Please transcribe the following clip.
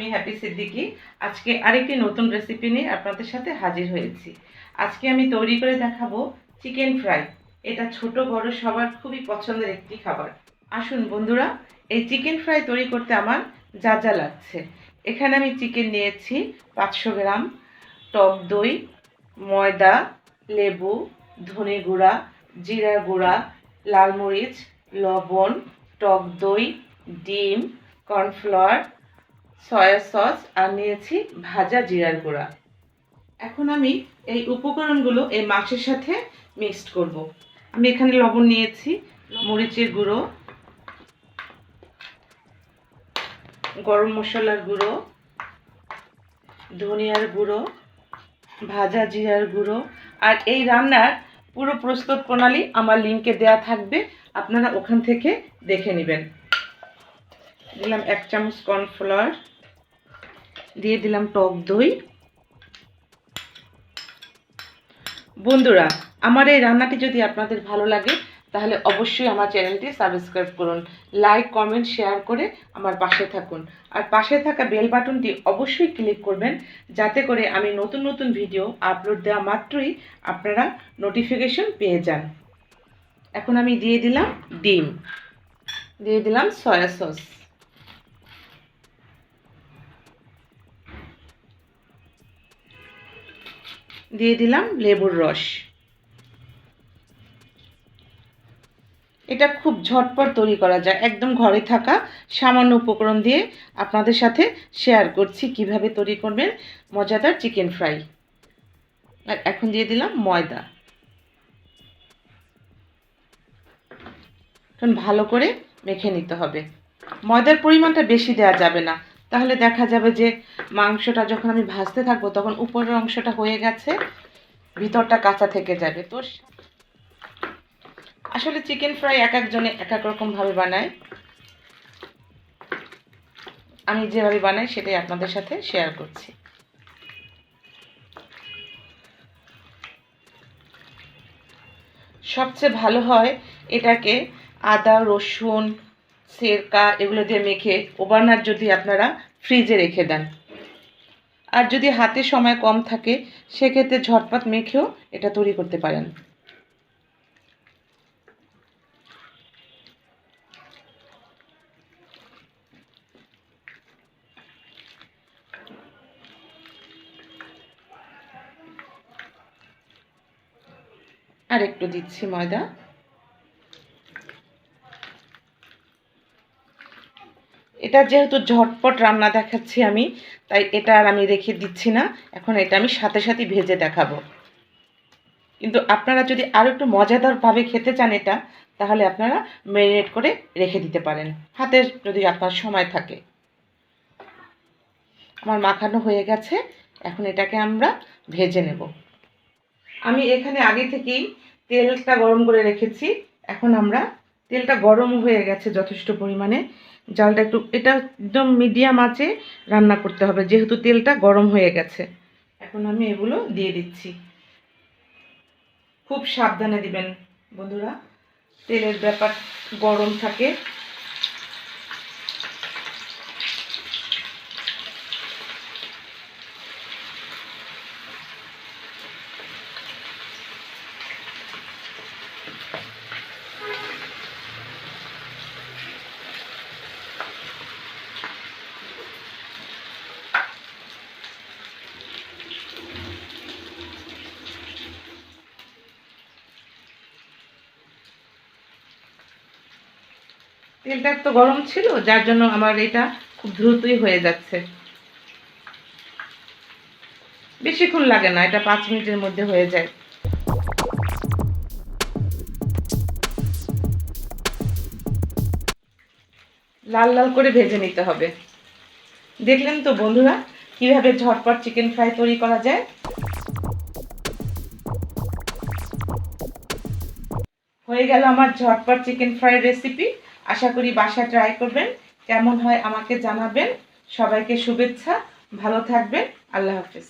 আমি হ্যাপি সিদ্দিকি। আজকে আরেকটি নতুন রেসিপি নিয়ে আপনাদের সাথে হাজির হয়েছি। আজকে আমি তৈরি করে দেখাবো চিকেন ফ্রাই। এটা ছোট বড় সবার খুবই পছন্দের একটি খাবার। আসুন বন্ধুরা, এই চিকেন ফ্রাই তৈরি করতে আমার যা যা লাগছে। এখানে আমি চিকেন নিয়েছি 500 গ্রাম, টক দই, ময়দা, লেবু, ধনে গুঁড়া, জিরা গুঁড়া, লাল মরিচ, লবণ, টক দই, ডিম, কর্নফ্লাওয়ার, সয়া সস আর নিয়েছি ভাজা জিরার গুঁড়া। এখন আমি এই উপকরণগুলো এই মাংসের সাথে মিক্সড করব। আমি এখানে লবণ নিয়েছি, মরিচের গুঁড়ো, গরম মশলার গুঁড়ো, ধনিয়ার গুঁড়ো, ভাজা জিরার গুঁড়ো। আর এই রান্নার পুরো প্রস্তুত প্রণালী আমার লিঙ্কে দেওয়া থাকবে, আপনারা ওখান থেকে দেখে নেবেন। দিলাম 1 চামচ কর্নফ্লাওয়ার, দিয়ে দিলাম টক দই। বন্ধুরা, আমার এই রান্নাটি যদি আপনাদের ভালো লাগে তাহলে অবশ্যই আমার চ্যানেলটি সাবস্ক্রাইব করুন, লাইক কমেন্ট শেয়ার করে আমার পাশে থাকুন। আর পাশে থাকা বেল বাটনটি অবশ্যই ক্লিক করবেন, যাতে করে আমি নতুন নতুন ভিডিও আপলোড দেওয়া মাত্রই আপনারা নোটিফিকেশন পেয়ে যান। এখন আমি দিয়ে দিলাম ডিম, দিয়ে দিলাম সয়া সস, দিয়ে দিলাম লেবুর রস। এটা খুব ঝটপট তৈরি করা যায়, একদম ঘরে থাকা সামান্য উপকরণ দিয়ে আপনাদের সাথে শেয়ার করছি কিভাবে তৈরি করবেন মজাদার চিকেন ফ্রাই। আর এখন দিয়ে দিলাম ময়দা। এখন ভালো করে মেখে নিতে হবে। ময়দার পরিমাণটা বেশি দেওয়া যাবে না, তাহলে দেখা যাবে যে মাংসটা যখন আমি ভাজতে থাকবো তখন উপরের অংশটা হয়ে গেছে, ভিতরটা কাঁচা থেকে যাবে। তো আসলে চিকেন ফ্রাই এক একজনে এক এক রকমভাবে বানায়, আমি যেভাবে বানাই সেটাই আপনাদের সাথে শেয়ার করছি। সবচেয়ে ভালো হয় এটাকে আদা রসুন সিরকা এগুলো দিয়ে মেখে ওভারনাইট যদি আপনারা ফ্রিজে রেখে দেন। আর যদি হাতে সময় কম থাকে সেক্ষেত্রে ঝটপট মেখেও এটা তৈরি করতে পারেন। আর একটু দিচ্ছি ময়দা। এটা যেহেতু ঝটপট রান্না দেখাচ্ছি আমি, তাই এটা আর আমি রেখে দিচ্ছি না, এখন এটা আমি সাথে সাথে ভেজে দেখাবো। কিন্তু আপনারা যদি আরও একটু মজাদারভাবে খেতে চান এটা, তাহলে আপনারা ম্যারিনেট করে রেখে দিতে পারেন, হাতে যদি আপনার সময় থাকে। আমার মাখানো হয়ে গেছে, এখন এটাকে আমরা ভেজে নেব। আমি এখানে আগে থেকেই তেলটা গরম করে রেখেছি। এখন আমরা তেলটা গরম হয়ে গেছে যথেষ্ট পরিমাণে, জালটা একটু এটা একদম মিডিয়াম আঁচে রান্না করতে হবে যেহেতু তেলটা গরম হয়ে গেছে। এখন আমি এগুলো দিয়ে দিচ্ছি। খুব সাবধানে দিবেন বন্ধুরা, তেলের ব্যাপার গরম থাকে। তেলটা তো গরম ছিল, যার জন্য আমার এটা খুব দ্রুতই হয়ে যাচ্ছে। বেশিক্ষণ লাগে না, এটা 5 মিনিটের মধ্যে হয়ে যায়। লাল লাল করে ভেজে নিতে হবে। দেখলেন তো বন্ধুরা কিভাবে ঝটপট চিকেন ফ্রাই তৈরি করা যায়। হয়ে গেল আমার ঝটপট চিকেন ফ্রাই রেসিপি। আশা করি বাসায় ট্রাই করবেন, কেমন হয় আমাকে জানাবেন। সবাইকে শুভেচ্ছা, ভালো থাকবেন, আল্লাহ হাফেজ।